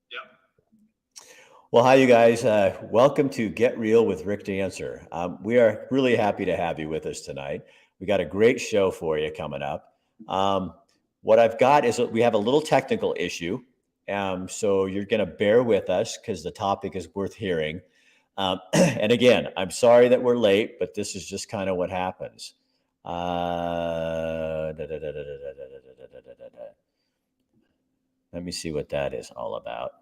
Yeah. Well, hi, you guys. Welcome to Get Real with Rick Dancer. We are really happy to have you with us tonight. We got a great show for you coming up. Um, what I've got is we have a little technical issue. So you're going to bear with us because the topic is worth hearing. And again, I'm sorry that we're late, but this is just kind of what happens. Let me see what that is all about.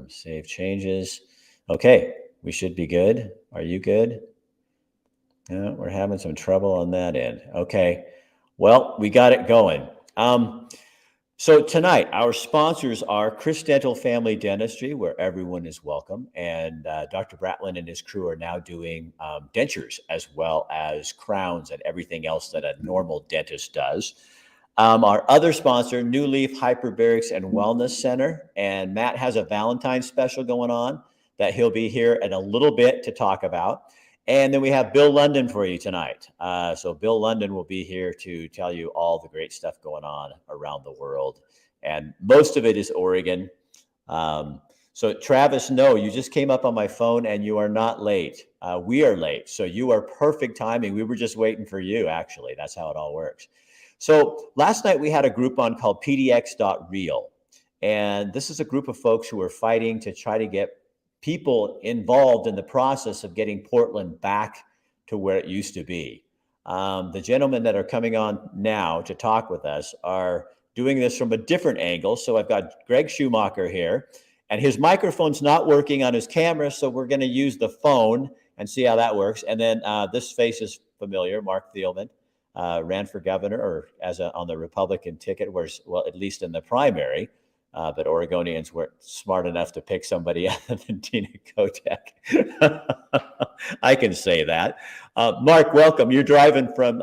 Save changes. Okay, we should be good. Are you good? Yeah, we're having some trouble on that end. Okay, well, we got it going. So tonight, our sponsors are Chris Dental Family Dentistry, where everyone is welcome, and Dr. Bratlin and his crew are now doing dentures as well as crowns and everything else that a normal dentist does. Our other sponsor, New Leaf Hyperbarics and Wellness Center, and Matt has a Valentine's special going on that he'll be here in a little bit to talk about. And then we have Bill London for you tonight. So Bill London will be here to tell you all the great stuff going on around the world. And most of it is Oregon. So Travis, no, you just came up on my phone and you are not late. We are late. So you are perfect timing. We were just waiting for you, actually. That's how it all works. So last night we had a group on called PDX.Real. And this is a group of folks who are fighting to try to get people involved in the process of getting Portland back to where it used to be. The gentlemen that are coming on now to talk with us are doing this from a different angle. So I've got Greg Schumacher here, and his microphone's not working on his camera, so we're going to use the phone and see how that works. And then this face is familiar, Mark Thielman. Ran for governor or on the Republican ticket, well, at least in the primary, but Oregonians weren't smart enough to pick somebody other than Tina Kotek. I can say that. Mark, welcome. You're driving from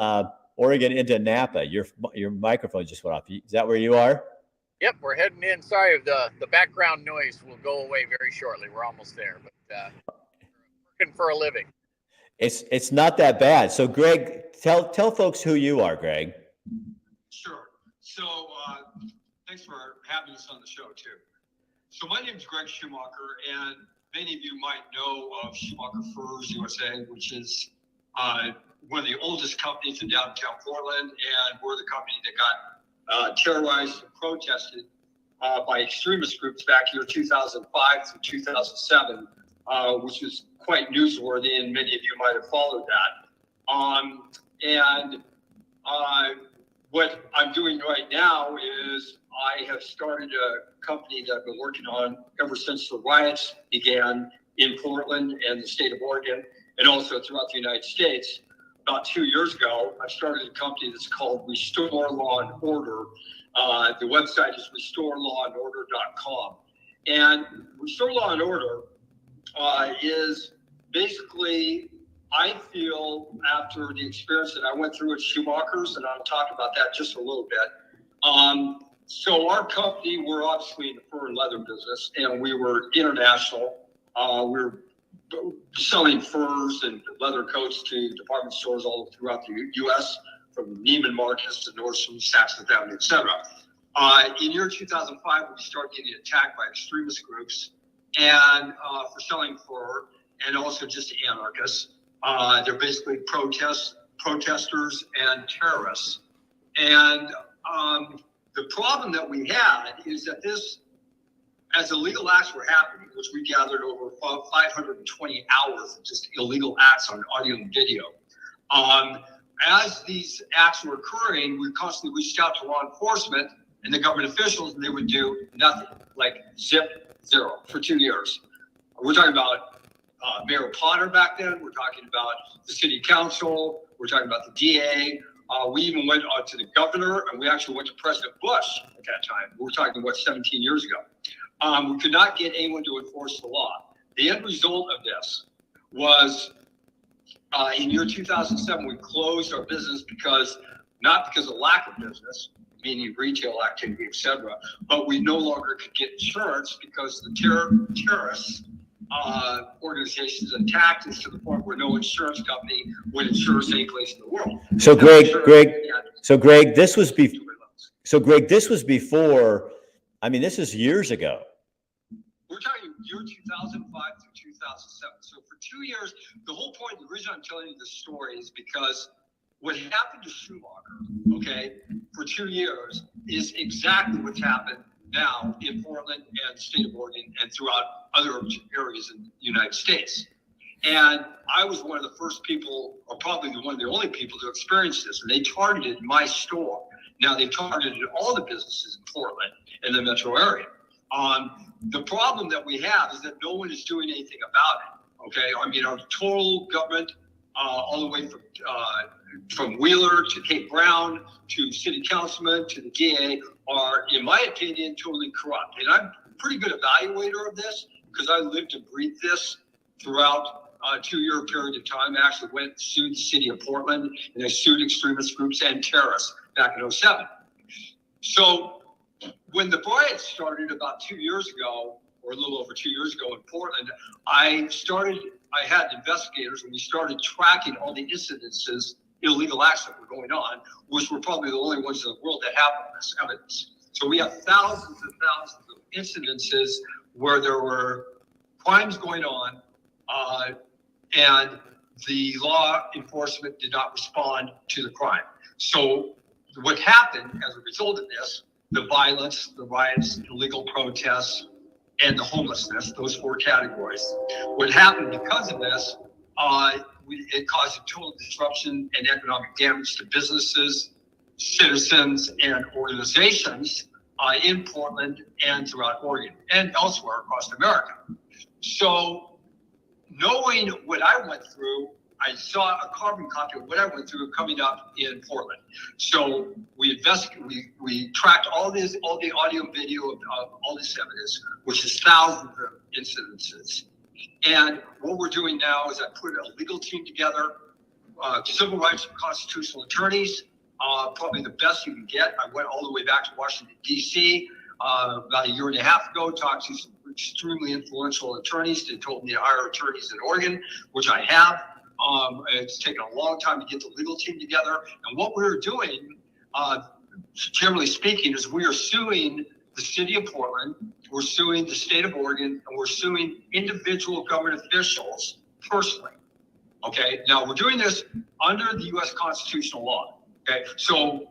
Oregon into Napa. Your microphone just went off. Is that where you are? Yep, we're heading in. Sorry, the background noise will go away very shortly. We're almost there, but working for a living. It's not that bad. So, Greg, tell folks who you are, Greg. Sure. So, thanks for having us on the show too. So, my name is Greg Schumacher, and many of you might know of Schumacher Furs USA, which is one of the oldest companies in downtown Portland, and we're the company that got terrorized and protested by extremist groups back here 2005 through 2007, which was quite newsworthy, and many of you might have followed that. What I'm doing right now is I have started a company that I've been working on ever since the riots began in Portland and the state of Oregon, and also throughout the United States. About 2 years ago, I started a company that's called Restore Law and Order. The website is restorelawandorder.com. And Restore Law and Order is basically, I feel, after the experience that I went through at Schumacher's, and I'll talk about that just a little bit. So our company, we're obviously in the fur and leather business, and we were international. We're selling furs and leather coats to department stores all throughout the U.S., from Neiman Marcus to Nordstrom, Saks Fifth Avenue, etc. In year 2005, we started getting attacked by extremist groups and for selling fur, and also just anarchists. They're basically protesters and terrorists. And the problem that we had is that as illegal acts were happening, which we gathered over 520 hours of just illegal acts on audio and video, as these acts were occurring, we constantly reached out to law enforcement and the government officials, and they would do nothing, like zero for 2 years. We're talking about Mayor Potter back then. We're talking about the city council. We're talking about the DA. We even went to the governor, and we actually went to President Bush at that time. We were talking, 17 years ago. We could not get anyone to enforce the law. The end result of this was in year 2007, we closed our business not because of lack of business, meaning retail activity, etc., but we no longer could get insurance because the terrorists organizations attacked us to the point where no insurance company would insure us any place in the world. So Greg, this was before. I mean, this is years ago. We're talking year 2005 through 2007. So for 2 years, the whole point, the reason I'm telling you this story is because what happened to Schumacher, okay, for 2 years is exactly what's happened now in Portland and the state of Oregon and throughout other areas in the United States. And I was one of the first people, or probably one of the only people to experience this. And they targeted my store. Now they targeted all the businesses in Portland and the metro area. The problem that we have is that no one is doing anything about it. Okay, I mean, our total government, all the way from Wheeler to Kate Brown to city councilman to the DA, are, in my opinion, totally corrupt. And I'm a pretty good evaluator of this because I lived and breathed this throughout a 2-year period of time. I actually went and sued the city of Portland, and I sued extremist groups and terrorists back in 2007. So when the riots started about 2 years ago, or a little over 2 years ago in Portland, I had investigators, and we started tracking all the incidences, illegal acts that were going on, which were probably the only ones in the world that have this evidence. So we have thousands and thousands of incidences where there were crimes going on, and the law enforcement did not respond to the crime. So what happened as a result of this, the violence, the riots, illegal protests, and the homelessness, those 4 categories. What happened because of this, it caused a total disruption and economic damage to businesses, citizens, and organizations in Portland and throughout Oregon and elsewhere across America. So knowing what I went through, I saw a carbon copy of what I went through coming up in Portland. So we tracked all the audio and video of all this evidence, which is thousands of incidences. And what we're doing now is I put a legal team together, civil rights and constitutional attorneys, probably the best you can get. I went all the way back to Washington, D.C. About a year and a half ago, talked to some extremely influential attorneys. They told me to hire attorneys in Oregon, which I have. It's taken a long time to get the legal team together. And what we're doing, generally speaking, is we are suing the city of Portland, we're suing the state of Oregon, and we're suing individual government officials personally. Okay, now we're doing this under the U.S. constitutional law. Okay, so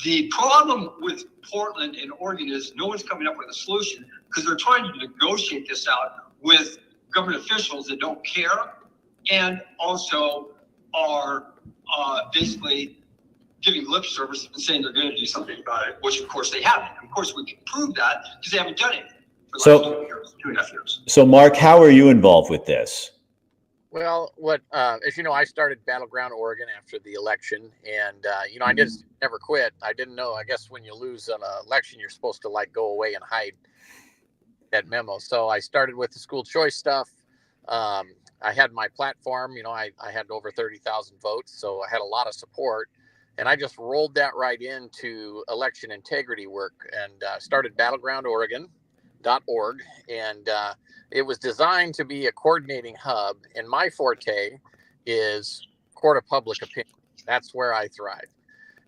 the problem with Portland and Oregon is no one's coming up with a solution because they're trying to negotiate this out with government officials that don't care and also are basically giving lip service and saying they're going to do something about it, which of course they haven't. Of course, we can prove that because they haven't done it for the last 2.5 years. So, Mark, how are you involved with this? Well, as you know, I started Battleground Oregon after the election, and I just never quit. I didn't know. I guess when you lose an election, you're supposed to go away and hide that memo. So I started with the school choice stuff. I had my platform. I had over 30,000 votes, so I had a lot of support, and I just rolled that right into election integrity work and started BattlegroundOregon.org, and it was designed to be a coordinating hub. And my forte is court of public opinion. That's where I thrive.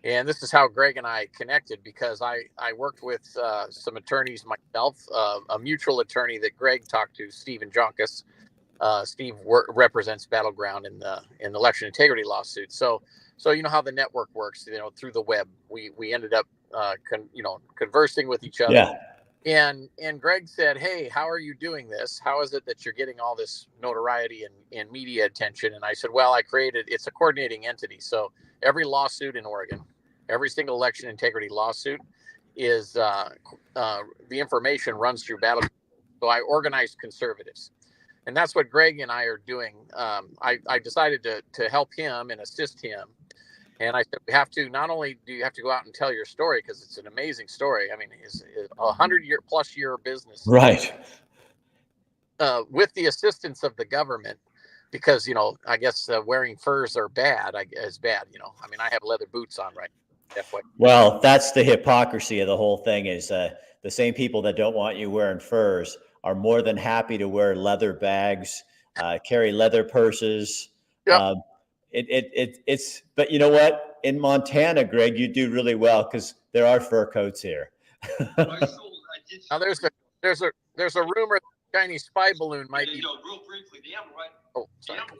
And this is how Greg and I connected, because I worked with some attorneys myself, a mutual attorney that Greg talked to, Stephen Jonkus. Steve represents Battleground in the election integrity lawsuit. So you know how the network works, through the web. We ended up conversing with each other. Yeah. And Greg said, "Hey, how are you doing this? How is it that you're getting all this notoriety and media attention?" And I said, "Well, it's a coordinating entity. So every lawsuit in Oregon, every single election integrity lawsuit is the information runs through Battleground. So I organize conservatives." And that's what Greg and I are doing. I decided to help him and assist him. And I said, we have to, not only do you have to go out and tell your story, because it's an amazing story. I mean, it's a 100-year+ business. Right. With the assistance of the government, because, I guess wearing furs are bad. Is bad. I mean, I have leather boots on right now. Well, that's the hypocrisy of the whole thing is the same people that don't want you wearing furs are more than happy to wear leather bags, carry leather purses. Yep. But you know what? In Montana, Greg, you do really well because there are fur coats here. Now there's there's a rumor that Chinese spy balloon might be. Real briefly, the animal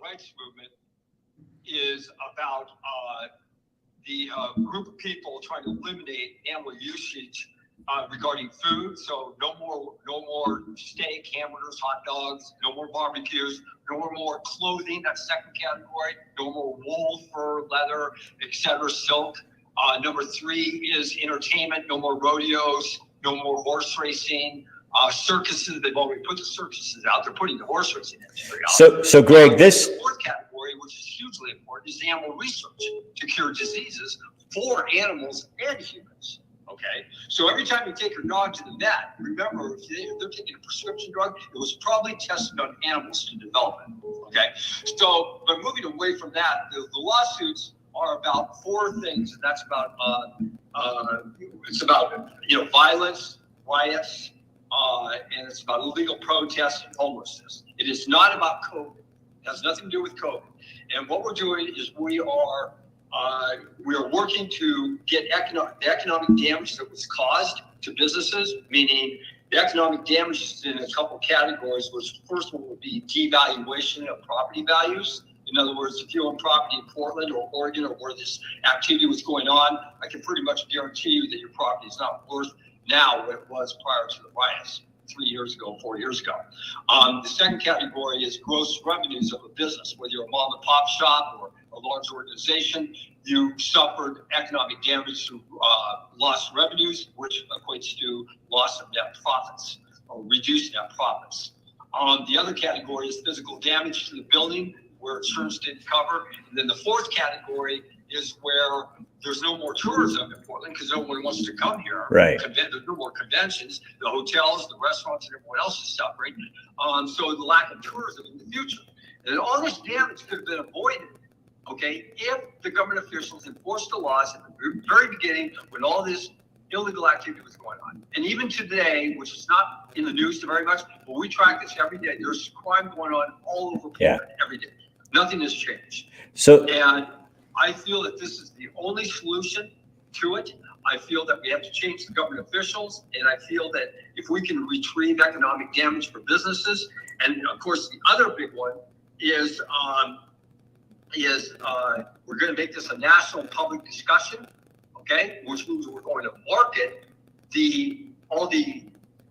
rights movement is about the group of people trying to eliminate animal usage regarding food. So no more steak, hamburgers, hot dogs, no more barbecues, no more clothing. That's second category. No more wool, fur, leather, etc., silk. Number 3 is entertainment. No more rodeos. No more horse racing. Circuses. They've already put the circuses out. They're putting the horse racing industry out. So Greg, this the fourth category, which is hugely important, is animal research to cure diseases for animals and humans. Okay, so every time you take your dog to the vet, remember, if they're taking a prescription drug, it was probably tested on animals to develop it. Okay, so but moving away from that, the lawsuits are about 4 things, and that's about it's about violence, riots, and it's about illegal protests and homelessness. It is not about COVID. It has nothing to do with COVID. And what we're doing is we are working to get the economic damage that was caused to businesses, meaning the economic damage is in a couple categories, which first one would be devaluation of property values. In other words, if you own property in Portland or Oregon or where this activity was going on, I can pretty much guarantee you that your property is not worth now what it was prior to the riots 3 years ago, 4 years ago. The second category is gross revenues of a business, whether you're a mom and pop shop or a large organization. You suffered economic damage through lost revenues, which equates to loss of net profits or reduced net profits. The other category is physical damage to the building, where insurance didn't cover. And then the fourth category is where there's no more tourism in Portland because no one wants to come here. Right. There's no more conventions. The hotels, the restaurants, and everyone else is suffering. So the lack of tourism in the future. And all this damage could have been avoided, okay, if the government officials enforced the laws at the very beginning when all this illegal activity was going on. And even today, which is not in the news very much, but we track this every day. There's crime going on all over Portland every day. Nothing has changed. And I feel that this is the only solution to it. I feel that we have to change the government officials, and I feel that if we can retrieve economic damage for businesses, and of course the other big one is we're going to make this a national public discussion, okay? Which means we're going to market all the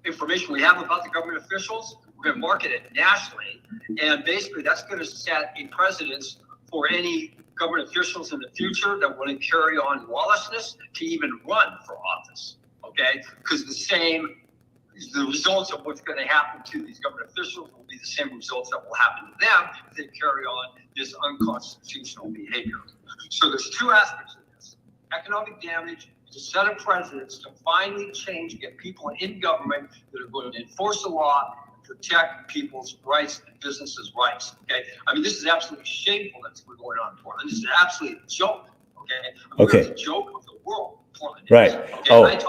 information we have about the government officials. We're going to market it nationally, and basically that's going to set a precedence for any government officials in the future that want to carry on lawlessness to even run for office, okay? Because the results of what's going to happen to these government officials will be the same results that will happen to them if they carry on this unconstitutional behavior. So there's 2 aspects of this. Economic damage to set a precedence to finally change, get people in government that are going to enforce the law, protect people's rights and businesses' rights. Okay, I mean, this is absolutely shameful that's going on in Portland. This is absolutely a joke. Okay, We're the joke of the world. Portland is. Right. Okay,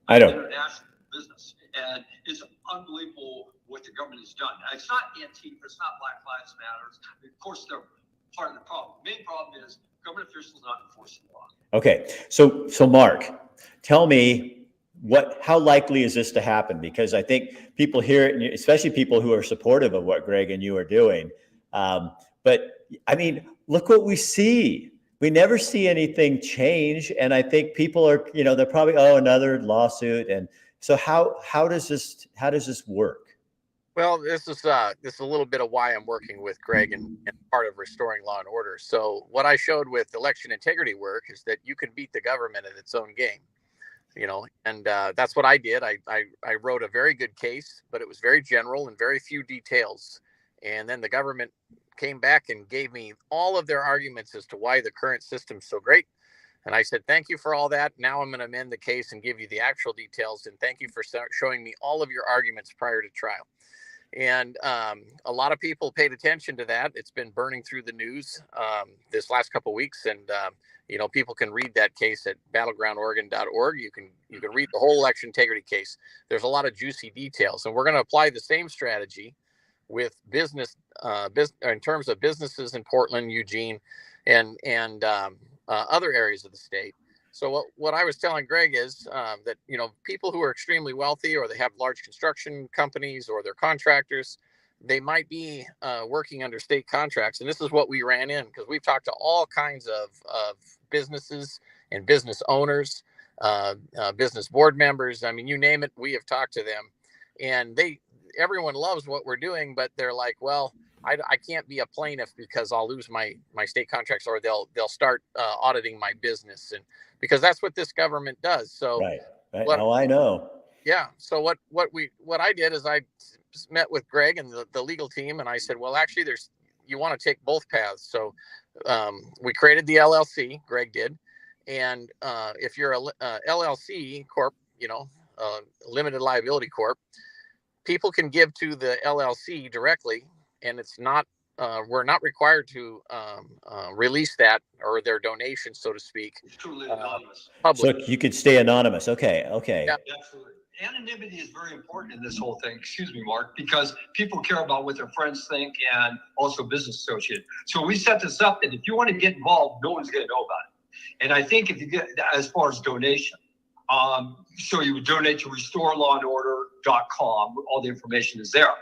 I don't. International business, and it's unbelievable what the government has done. Now, it's not Antifa. It's not Black Lives Matter. Of course, they're part of the problem. The main problem is government officials not enforcing the law. Okay, so Mark, tell me. How likely is this to happen? Because I think people hear it, especially people who are supportive of what Greg and you are doing. But I mean, look what we see. We never see anything change. And I think people are, they're probably, another lawsuit. And so how does this work? Well, this is a little bit of why I'm working with Greg and part of restoring law and order. So what I showed with election integrity work is that you can beat the government at its own game. And that's what I did. I wrote a very good case, but it was very general and very few details. And then the government came back and gave me all of their arguments as to why the current system's so great. And I said, thank you for all that. Now I'm going to amend the case and give you the actual details. And thank you for showing me all of your arguments prior to trial. And a lot of people paid attention to that. It's been burning through the news this last couple of weeks. And people can read that case at battlegroundoregon.org. You can read the whole election integrity case. There's a lot of juicy details, and we're going to apply the same strategy with business in terms of businesses in Portland, Eugene, and other areas of the state. So what I was telling Greg is that, people who are extremely wealthy, or they have large construction companies, or they're contractors, they might be working under state contracts. And this is what we ran in, because we've talked to all kinds of businesses and business owners, business board members. I mean, you name it, we have talked to them, and everyone loves what we're doing, but they're like, well, I can't be a plaintiff because I'll lose my state contracts, or they'll start auditing my business, and because that's what this government does. So right. Oh, I know. Yeah. So what I did is I met with Greg and the legal team, and I said, well, actually, you want to take both paths. So we created the LLC. Greg did, and if you're a LLC corp, limited liability corp, people can give to the LLC directly, and it's not. We're not required to release that, or their donation, so to speak. It's truly anonymous. So you could stay anonymous. Okay. Yeah. Absolutely. Anonymity is very important in this whole thing. Excuse me, Mark, because people care about what their friends think, and also business associates. So we set this up that if you want to get involved, no one's going to know about it. And I think if you get, as far as donation, so you would donate to restorelawandorder.com. All the information is there.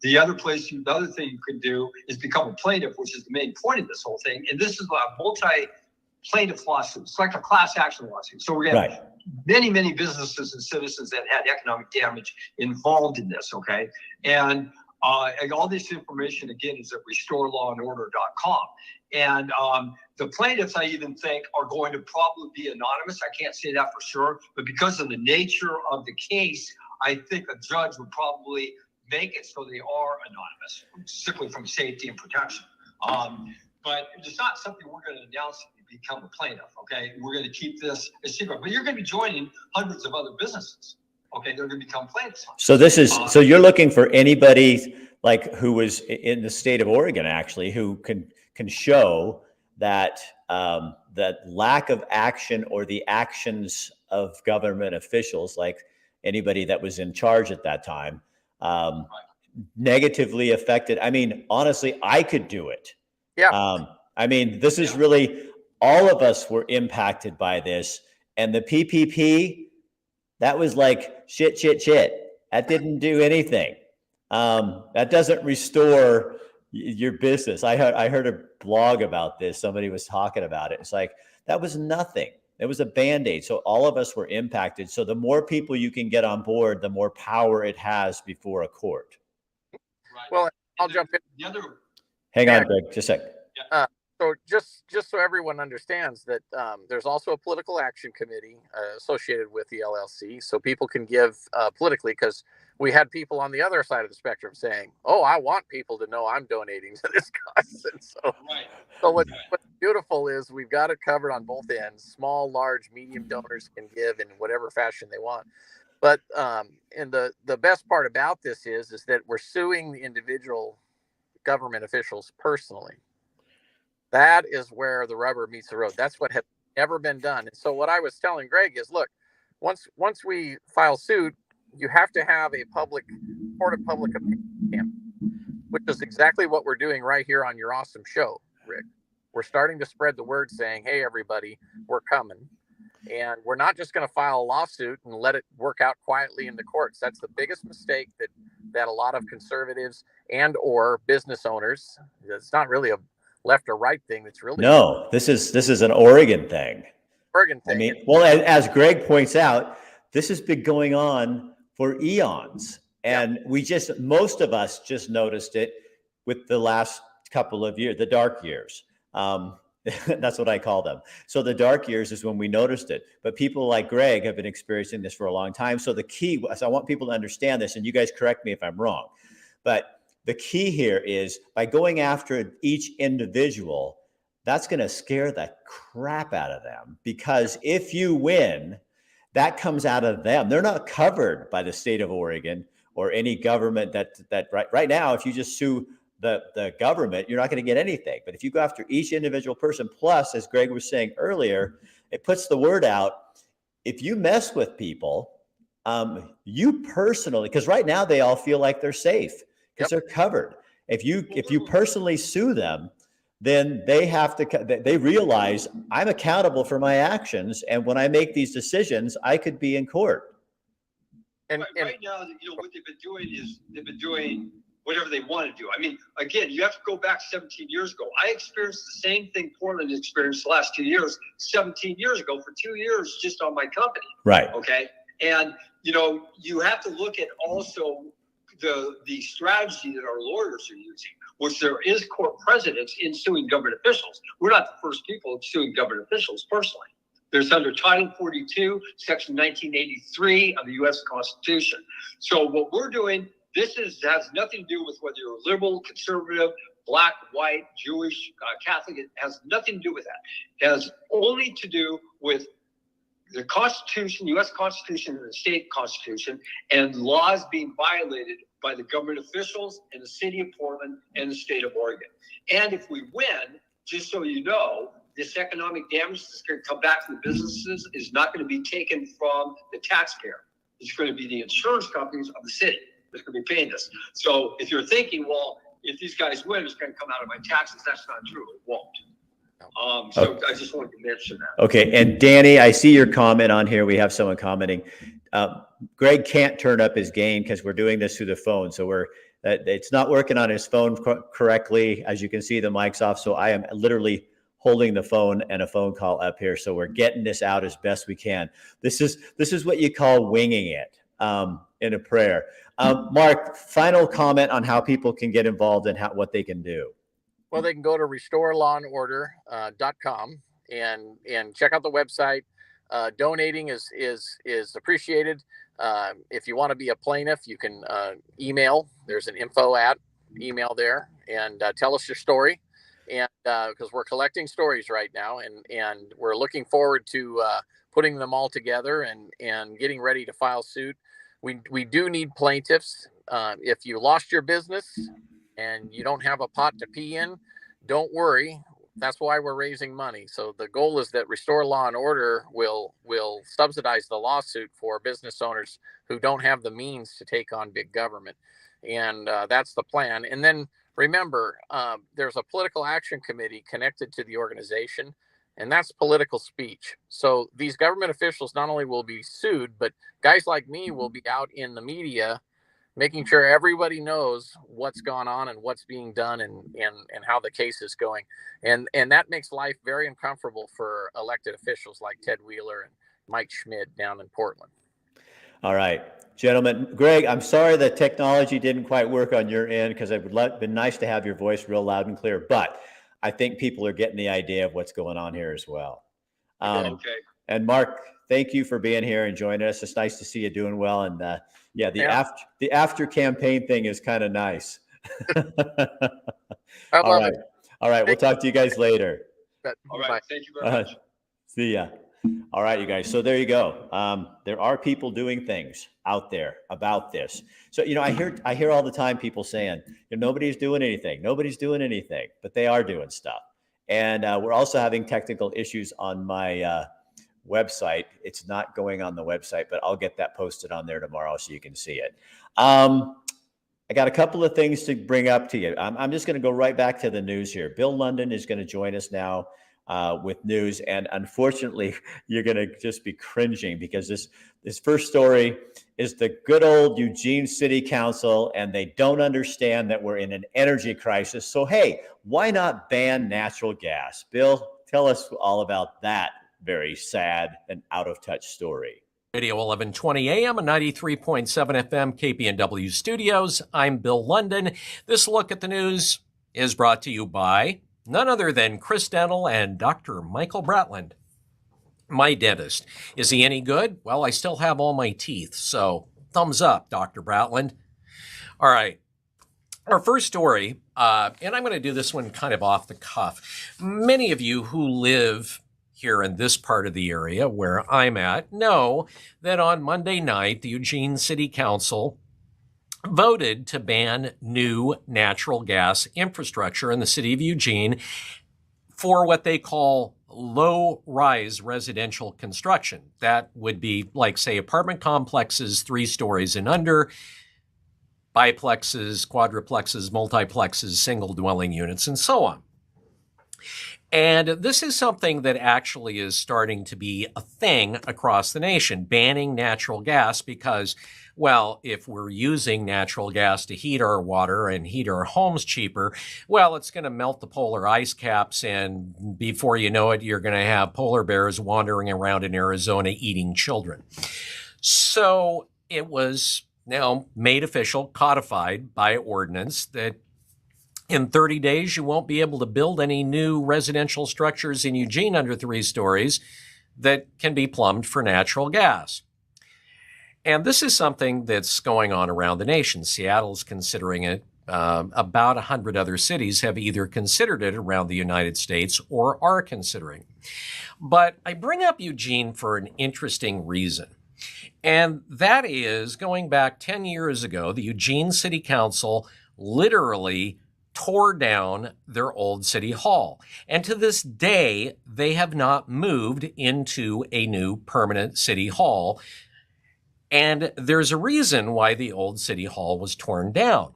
The other thing you can do is become a plaintiff, which is the main point of this whole thing. And this is a multi-plaintiff lawsuit. It's like a class action lawsuit. So we have many, many businesses and citizens that had economic damage involved in this, okay? And all this information, again, is at restorelawandorder.com. And the plaintiffs, I even think, are going to probably be anonymous. I can't say that for sure, but because of the nature of the case, I think a judge would probably make it so they are anonymous, simply from safety and protection. But it's not something we're going to announce if you become a plaintiff, okay? We're going to keep this a secret, but you're going to be joining hundreds of other businesses, okay? They're going to become plaintiffs. So so you're looking for anybody like who was in the state of Oregon, actually, who can show that that lack of action, or the actions of government officials, like anybody that was in charge at that time, negatively affected. I mean, honestly, I could do it. Yeah. I mean, this is really, all of us were impacted by this, and the PPP, that was like shit. That didn't do anything. That doesn't restore your business. I heard a blog about this. Somebody was talking about it. It's like, that was nothing. It was a Band-Aid. So all of us were impacted. So the more people you can get on board, the more power it has before a court. Right. Well, I'll jump in. Hang on, Greg, just a sec. So just so everyone understands that there's also a political action committee associated with the LLC, so people can give politically, because we had people on the other side of the spectrum saying, "Oh, I want people to know I'm donating to this cause." And so what's beautiful is we've got it covered on both ends. Small, large, medium donors can give in whatever fashion they want. But and the best part about this is that we're suing the individual government officials personally. That is where the rubber meets the road. That's what has never been done. And so what I was telling Greg is, look, once we file suit, you have to have a court of public opinion, which is exactly what we're doing right here on your awesome show, Rick. We're starting to spread the word saying, hey, everybody, we're coming. And we're not just going to file a lawsuit and let it work out quietly in the courts. That's the biggest mistake that a lot of conservatives and or business owners, it's not really a left or right thing. It's really this is an Oregon thing. I mean, well, as Greg points out, this has been going on for eons, and most of us just noticed it with the last couple of years, the dark years. That's what I call them. So the dark years is when we noticed it, but people like Greg have been experiencing this for a long time. So the key, so I want people to understand this, and you guys correct me if I'm wrong, but the key here is by going after each individual, that's going to scare the crap out of them, because if you win, that comes out of them. They're not covered by the state of Oregon or any government that right now, if you just sue the government, you're not going to get anything. But if you go after each individual person, plus, as Greg was saying earlier, it puts the word out. If you mess with people, you personally, because right now they all feel like they're safe because they're covered. If you personally sue them, then they realize I'm accountable for my actions. And when I make these decisions, I could be in court. And right now, what they've been doing is they've been doing whatever they want to do. I mean, again, you have to go back 17 years ago. I experienced the same thing Portland experienced the last 2 years, 17 years ago for 2 years just on my company. Right. Okay. And, you have to look at also the strategy that our lawyers are using, which there is court precedents in suing government officials. We're not the first people suing government officials personally. There's under Title 42, Section 1983 of the U.S. Constitution. So what we're doing, has nothing to do with whether you're liberal, conservative, black, white, Jewish, Catholic. It has nothing to do with that. It has only to do with the Constitution, U.S. Constitution, and the state Constitution, and laws being violated by the government officials in the city of Portland and the state of Oregon. And if we win, just so you know, this economic damage that's going to come back to the businesses is not going to be taken from the taxpayer. It's going to be the insurance companies of the city that's going to be paying this. So if you're thinking, well, if these guys win, it's going to come out of my taxes, that's not true. It won't. So I just wanted to mention that. Okay. And Danny, I see your comment on here. We have someone commenting. Greg can't turn up his gain because we're doing this through the phone. So it's not working on his phone correctly. As you can see, the mic's off. So I am literally holding the phone and a phone call up here. So we're getting this out as best we can. This is what you call winging it in a prayer. Mark, final comment on how people can get involved and what they can do. Well, they can go to restorelawandorder.com and check out the website. Donating is appreciated. If you want to be a plaintiff, you can email. There's an email there, and tell us your story. And because we're collecting stories right now, and we're looking forward to putting them all together and getting ready to file suit. We do need plaintiffs. If you lost your business and you don't have a pot to pee in, don't worry. That's why we're raising money. So the goal is that Restore Law and Order will subsidize the lawsuit for business owners who don't have the means to take on big government. And that's the plan. And then remember, there's a political action committee connected to the organization, and that's political speech. So these government officials not only will be sued, but guys like me will be out in the media making sure everybody knows what's gone on and what's being done and how the case is going. And that makes life very uncomfortable for elected officials like Ted Wheeler and Mike Schmidt down in Portland. All right, gentlemen. Greg, I'm sorry the technology didn't quite work on your end because it would have been nice to have your voice real loud and clear, but I think people are getting the idea of what's going on here as well. Okay. And Mark, thank you for being here and joining us. It's nice to see you doing well. And the after campaign thing is kind of nice. All right. We'll talk to you guys later. All right. Thank you very much. See ya. All right, you guys. So there you go. There are people doing things out there about this. So, I hear all the time people saying, nobody's doing anything. Nobody's doing anything, but they are doing stuff. And we're also having technical issues on my website. It's not going on the website, but I'll get that posted on there tomorrow so you can see it. I got a couple of things to bring up to you. I'm just going to go right back to the news here. Bill London is going to join us now with news. And unfortunately, you're going to just be cringing because this first story is the good old Eugene City Council, and they don't understand that we're in an energy crisis. So, hey, why not ban natural gas? Bill, tell us all about that very sad and out of touch story. Radio 1120 AM and 93.7 FM KPNW studios. I'm Bill London. This look at the news is brought to you by none other than Chris Dental and Dr. Michael Bratland, my dentist. Is he any good? Well, I still have all my teeth, so thumbs up, Dr. Bratland. All right. Our first story, and I'm going to do this one kind of off the cuff. Many of you who live here in this part of the area where I'm at know that on Monday night, the Eugene City Council voted to ban new natural gas infrastructure in the city of Eugene for what they call low-rise residential construction. That would be like, say, apartment complexes 3 stories and under, biplexes, quadruplexes, multiplexes, single dwelling units, and so on. And this is something that actually is starting to be a thing across the nation, banning natural gas because, well, if we're using natural gas to heat our water and heat our homes cheaper, well, it's going to melt the polar ice caps, and before you know it, you're going to have polar bears wandering around in Arizona eating children. So it was now made official, codified by ordinance, that in 30 days, you won't be able to build any new residential structures in Eugene under 3 stories that can be plumbed for natural gas. And this is something that's going on around the nation. Seattle's considering it. About 100 other cities have either considered it around the United States or are considering. But I bring up Eugene for an interesting reason. And that is, going back 10 years ago, the Eugene City Council literally tore down their old city hall. And to this day, they have not moved into a new permanent city hall. And there's a reason why the old city hall was torn down.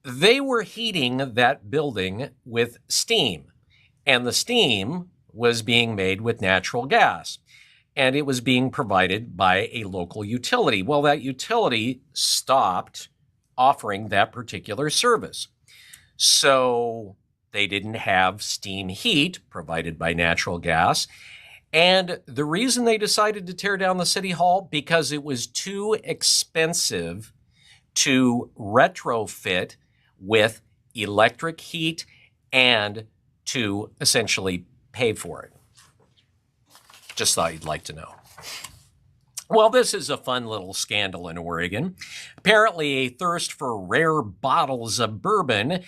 They were heating that building with steam, and the steam was being made with natural gas, and it was being provided by a local utility. Well, that utility stopped offering that particular service. So they didn't have steam heat provided by natural gas. And the reason they decided to tear down the city hall, because it was too expensive to retrofit with electric heat and to essentially pay for it. Just thought you'd like to know. Well, this is a fun little scandal in Oregon. Apparently, a thirst for rare bottles of bourbon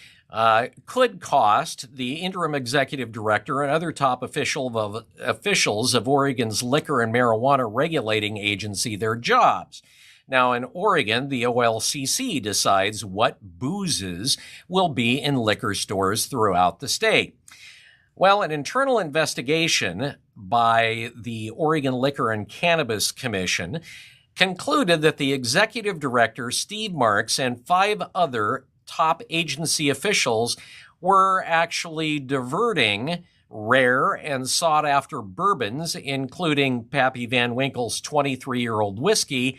could cost the interim executive director and other top officials of Oregon's liquor and marijuana regulating agency their jobs. Now, in Oregon, the OLCC decides what boozes will be in liquor stores throughout the state. Well, an internal investigation by the Oregon Liquor and Cannabis Commission concluded that the executive director, Steve Marks, and 5 other top agency officials were actually diverting rare and sought-after bourbons, including Pappy Van Winkle's 23-year-old whiskey,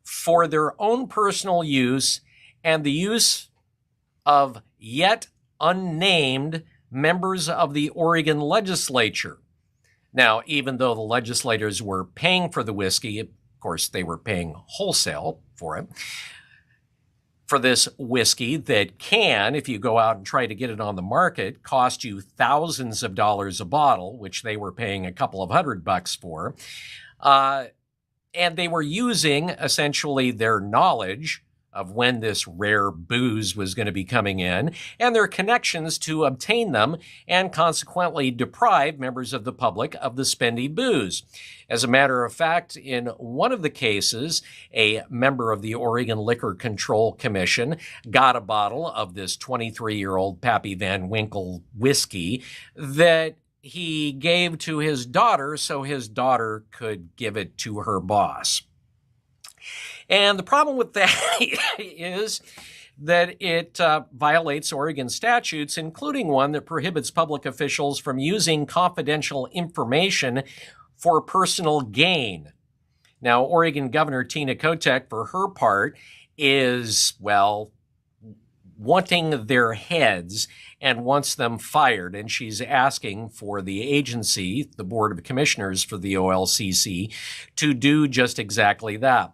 for their own personal use and the use of yet unnamed members of the Oregon legislature. Now, even though the legislators were paying for the whiskey, of course, they were paying wholesale for it, for this whiskey that can, if you go out and try to get it on the market, cost you thousands of dollars a bottle, which they were paying a couple of $100 for. And they were using essentially their knowledge of when this rare booze was going to be coming in and their connections to obtain them and consequently deprive members of the public of the spendy booze. As a matter of fact, in one of the cases, a member of the Oregon Liquor Control Commission got a bottle of this 23-year-old Pappy Van Winkle whiskey that he gave to his daughter so his daughter could give it to her boss. And the problem with that is that it violates Oregon statutes, including one that prohibits public officials from using confidential information for personal gain. Now, Oregon Governor Tina Kotek, for her part, is, well, wanting their heads and wants them fired. And she's asking for the agency, the Board of Commissioners for the OLCC, to do just exactly that.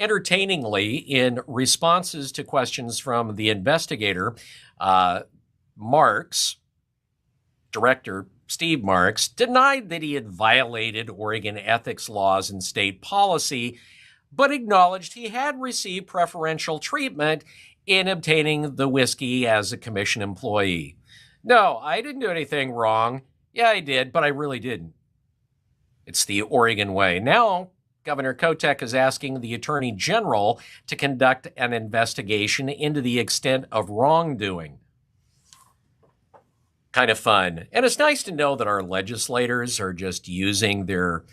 Entertainingly, in responses to questions from the investigator, Director Steve Marks, denied that he had violated Oregon ethics laws and state policy, but acknowledged he had received preferential treatment in obtaining the whiskey as a commission employee. No, I didn't do anything wrong. Yeah, I did, but I really didn't. It's the Oregon way. Now, Governor Kotek is asking the Attorney General to conduct an investigation into the extent of wrongdoing. Kind of fun. And it's nice to know that our legislators are just using their,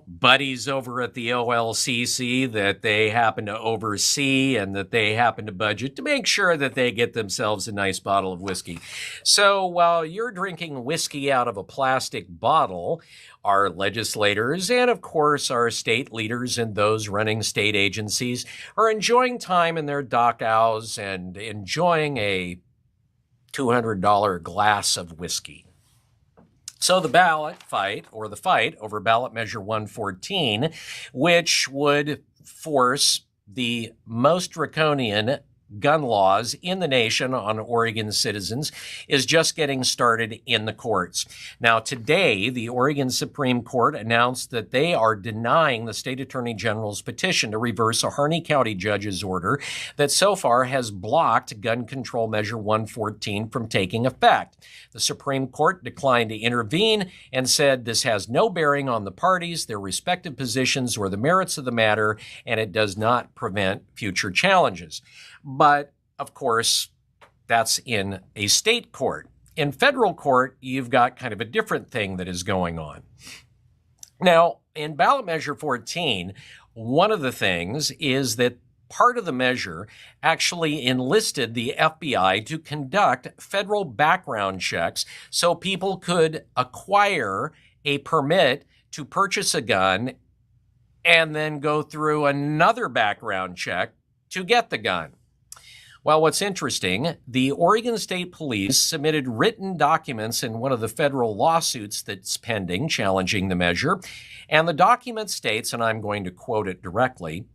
buddies over at the OLCC that they happen to oversee and that they happen to budget to make sure that they get themselves a nice bottle of whiskey. So while you're drinking whiskey out of a plastic bottle, our legislators and, of course, our state leaders and those running state agencies are enjoying time in their dachaus and enjoying a $200 glass of whiskey. So the fight over ballot measure 114, which would force the most draconian gun laws in the nation on Oregon citizens, is just getting started in the courts. Now, today, the Oregon Supreme Court announced that they are denying the state attorney general's petition to reverse a Harney County judge's order that so far has blocked gun control measure 114 from taking effect. The Supreme Court declined to intervene and said this has no bearing on the parties, their respective positions, or the merits of the matter, and it does not prevent future challenges. But, of course, that's in a state court. In federal court, you've got kind of a different thing that is going on. Now, in ballot measure 14, one of the things is that part of the measure actually enlisted the FBI to conduct federal background checks so people could acquire a permit to purchase a gun and then go through another background check to get the gun. Well, what's interesting, the Oregon State Police submitted written documents in one of the federal lawsuits that's pending challenging the measure, and the document states, and I'm going to quote it directly,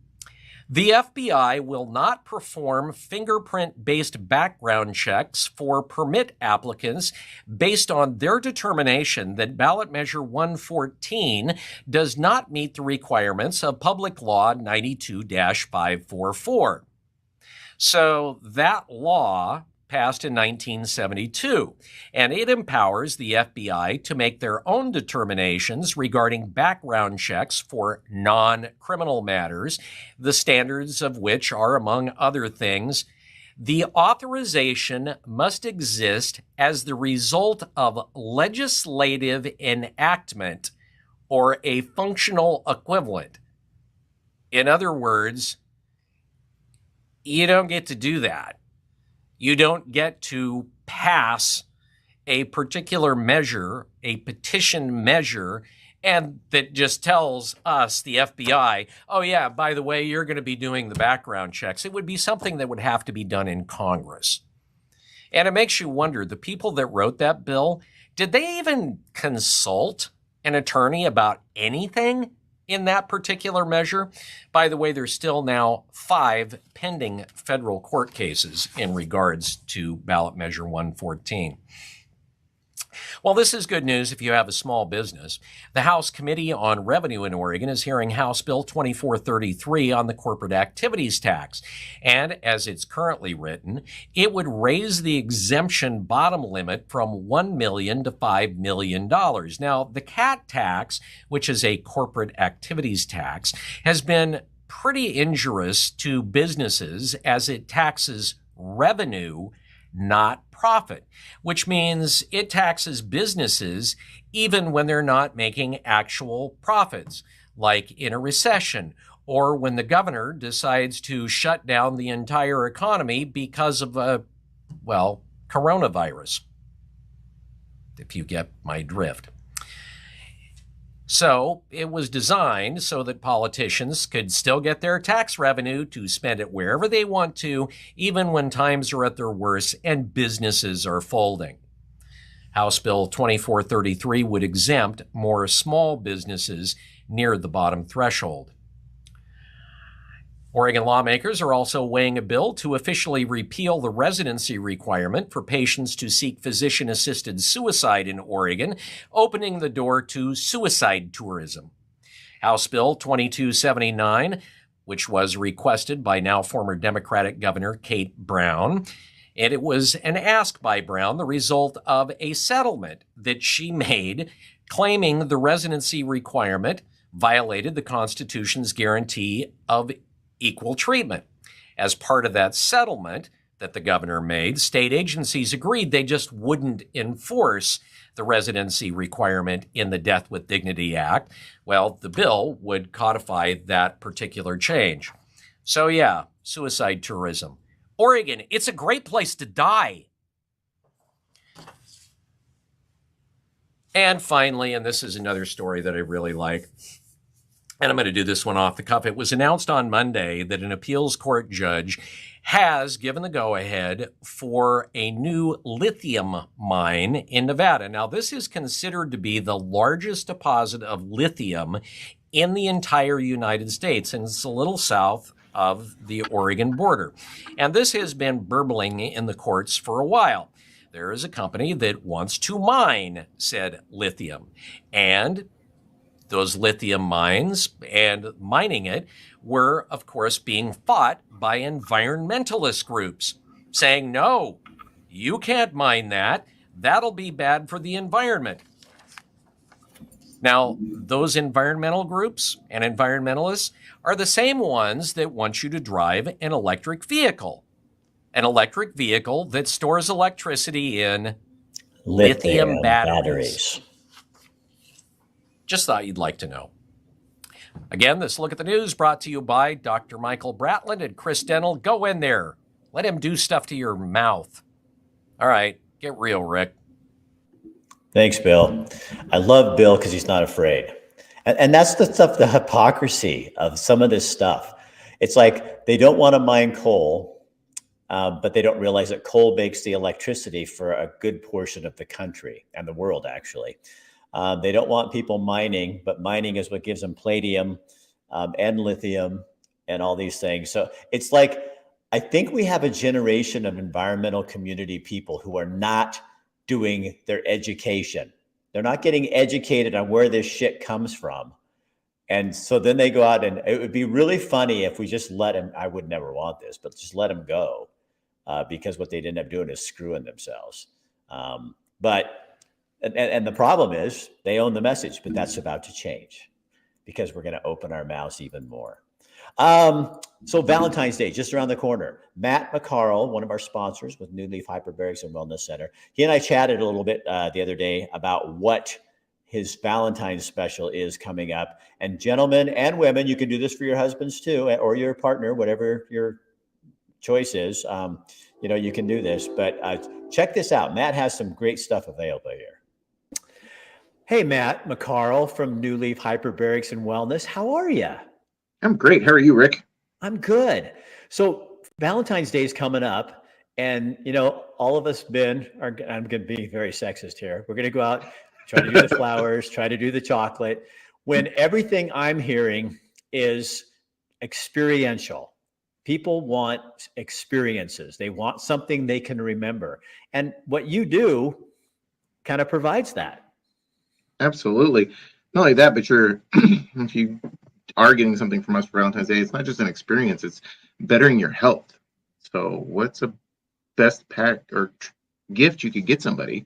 "The FBI will not perform fingerprint-based background checks for permit applicants based on their determination that ballot measure 114 does not meet the requirements of Public Law 92-544. So that law passed in 1972, and it empowers the FBI to make their own determinations regarding background checks for non-criminal matters, the standards of which are, among other things, the authorization must exist as the result of legislative enactment or a functional equivalent. In other words, you don't get to do that. You don't get to pass a particular measure, a petition measure, and that just tells us, the FBI, oh yeah, by the way, you're going to be doing the background checks. It would be something that would have to be done in Congress. And it makes you wonder, the people that wrote that bill, did they even consult an attorney about anything in that particular measure? By the way, there's still now 5 pending federal court cases in regards to ballot measure 114. Well, this is good news if you have a small business. The House Committee on Revenue in Oregon is hearing House Bill 2433 on the corporate activities tax. And as it's currently written, it would raise the exemption bottom limit from $1 million to $5 million. Now, the CAT tax, which is a corporate activities tax, has been pretty injurious to businesses as it taxes revenue, not profit, which means it taxes businesses even when they're not making actual profits, like in a recession or when the governor decides to shut down the entire economy because of coronavirus, if you get my drift. So it was designed so that politicians could still get their tax revenue to spend it wherever they want to, even when times are at their worst and businesses are folding. House Bill 2433 would exempt more small businesses near the bottom threshold. Oregon lawmakers are also weighing a bill to officially repeal the residency requirement for patients to seek physician-assisted suicide in Oregon, opening the door to suicide tourism. House Bill 2279, which was requested by now former Democratic Governor Kate Brown, and it was an ask by Brown, the result of a settlement that she made claiming the residency requirement violated the Constitution's guarantee of equal treatment. As part of that settlement, that the governor made, state agencies agreed they just wouldn't enforce the residency requirement in the Death with Dignity Act. Well, the bill would codify that particular change. So yeah, suicide tourism. Oregon, it's a great place to die. And finally, and this is another story that I really like, and I'm going to do this one off the cuff. It was announced on Monday that an appeals court judge has given the go-ahead for a new lithium mine in Nevada. Now, this is considered to be the largest deposit of lithium in the entire United States, and it's a little south of the Oregon border. And this has been burbling in the courts for a while. There is a company that wants to mine said lithium, and those lithium mines and mining it were, of course, being fought by environmentalist groups saying, no, you can't mine that. That'll be bad for the environment. Now, those environmental groups and environmentalists are the same ones that want you to drive an electric vehicle that stores electricity in lithium batteries. Just thought you'd like to know. Again, this Look at the News brought to you by Dr. Michael Bratland and Chris Dental. Go in there. Let him do stuff to your mouth. All right, get real, Rick. Thanks, Bill. I love Bill because he's not afraid. And that's the stuff, the hypocrisy of some of this stuff. It's like they don't want to mine coal, but they don't realize that coal makes the electricity for a good portion of the country and the world, actually. They don't want people mining, but mining is what gives them palladium and lithium and all these things. So it's like, I think we have a generation of environmental community people who are not doing their education. They're not getting educated on where this shit comes from. And so then they go out, and it would be really funny if we just let them, I would never want this, but just let them go because what they'd end up doing is screwing themselves. But the problem is they own the message, but that's about to change because we're going to open our mouths even more. So Valentine's Day, just around the corner. Matt McCarl, one of our sponsors with New Leaf Hyperbarics and Wellness Center, he and I chatted a little bit the other day about what his Valentine's special is coming up. And gentlemen and women, you can do this for your husbands too, or your partner, whatever your choice is. You can do this, but check this out. Matt has some great stuff available here. Hey, Matt McCarl from New Leaf Hyperbarics and Wellness. How are you? I'm great. How are you, Rick? I'm good. So Valentine's Day is coming up, and all of us I'm going to be very sexist here. We're going to go out, try to do the flowers, try to do the chocolate, when everything I'm hearing is experiential. People want experiences. They want something they can remember. And what you do kind of provides that. Absolutely. Not only that, but if you are getting something from us for Valentine's Day, it's not just an experience, it's bettering your health. So what's a best pack or gift you could get somebody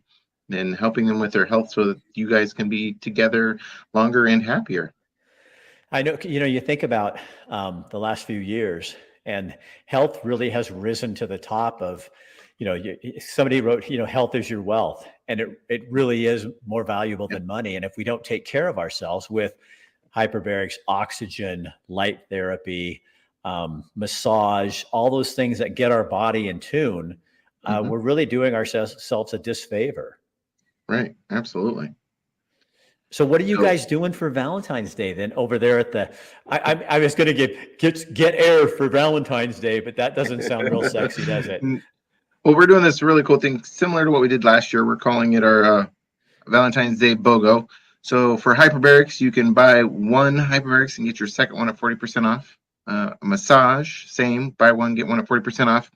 than helping them with their health so that you guys can be together longer and happier? I know, you think about the last few years, and health really has risen to the top of, somebody wrote, health is your wealth. And it really is more valuable than money. And if we don't take care of ourselves with hyperbarics, oxygen, light therapy, massage, all those things that get our body in tune, we're really doing ourselves a disfavor. Right. Absolutely. So what are you guys doing for Valentine's Day then over there at the, I was going to get air for Valentine's Day, but that doesn't sound real sexy, does it? Well, we're doing this really cool thing similar to what we did last year. We're calling it our Valentine's Day BOGO. So for hyperbarics, you can buy one hyperbarics and get your second one at 40% off. A massage, same, buy one, get one at 40% off.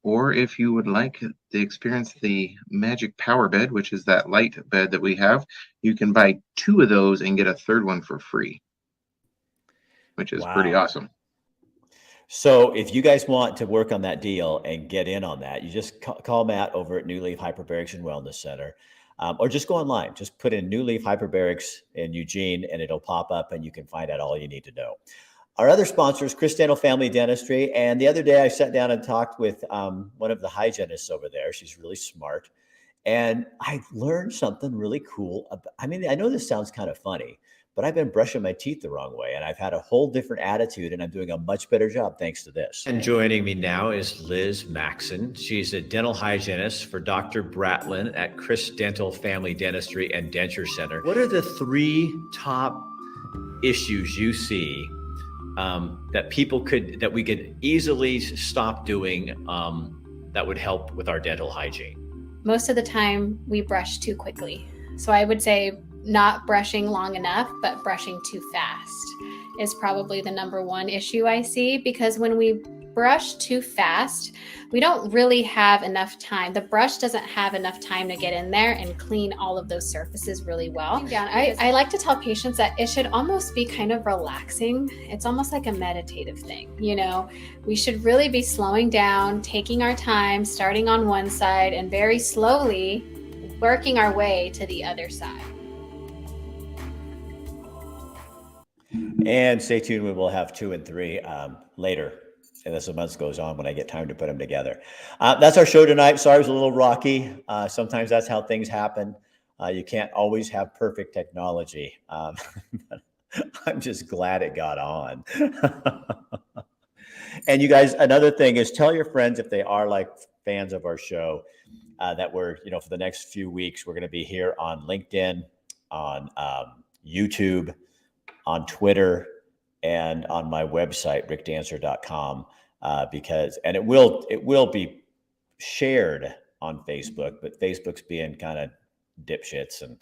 Or if you would like to experience the magic power bed, which is that light bed that we have, you can buy two of those and get a third one for free, which is pretty awesome. So if you guys want to work on that deal and get in on that, you just call Matt over at New Leaf Hyperbarics and Wellness Center, or just go online. Just put in New Leaf Hyperbarics in Eugene, and it'll pop up, and you can find out all you need to know. Our other sponsor is Chris Dental Family Dentistry. And the other day I sat down and talked with one of the hygienists over there. She's really smart. And I learned something really cool. I mean, I know this sounds kind of funny, but I've been brushing my teeth the wrong way and I've had a whole different attitude and I'm doing a much better job thanks to this. And joining me now is Liz Maxon. She's a dental hygienist for Dr. Bratlin at Chris Dental Family Dentistry and Denture Center. What are the 3 top issues you see that we could easily stop doing that would help with our dental hygiene? Most of the time we brush too quickly. So I would say not brushing long enough, but brushing too fast is probably the number one issue I see, because when we brush too fast, we don't really have enough time. The brush doesn't have enough time to get in there and clean all of those surfaces really well. I like to tell patients that it should almost be kind of relaxing. It's almost like a meditative thing. You know, we should really be slowing down, taking our time, starting on one side and very slowly working our way to the other side. And stay tuned. We will have 2 and 3 later. And as the month goes on, when I get time to put them together. That's our show tonight. Sorry, it was a little rocky. Sometimes that's how things happen. You can't always have perfect technology. But I'm just glad it got on. And you guys, another thing is tell your friends if they are like fans of our show that we're, for the next few weeks, we're going to be here on LinkedIn, on YouTube, on Twitter, and on my website, rickdancer.com, because it will be shared on Facebook, but Facebook's being kind of dipshits. And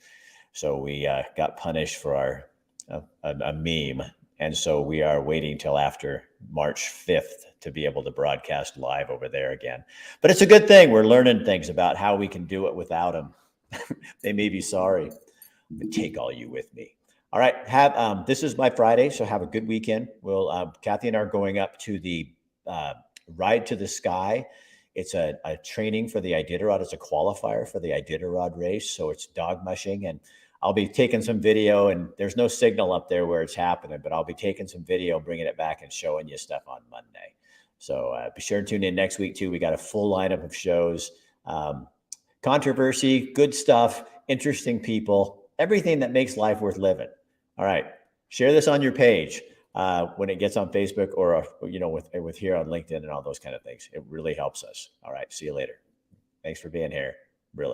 so we got punished for a meme. And so we are waiting till after March 5th to be able to broadcast live over there again. But it's a good thing. We're learning things about how we can do it without them. They may be sorry, but take all you with me. All right, this is my Friday, so have a good weekend. Kathy and I are going up to the Ride to the Sky. It's a training for the Iditarod. It's a qualifier for the Iditarod race, so it's dog mushing, and I'll be taking some video, and there's no signal up there where it's happening, but I'll be taking some video, bringing it back, and showing you stuff on Monday. So be sure to tune in next week, too. We got a full lineup of shows. Controversy, good stuff, interesting people, everything that makes life worth living. All right. Share this on your page when it gets on Facebook or, with here on LinkedIn and all those kind of things. It really helps us. All right. See you later. Thanks for being here. Really.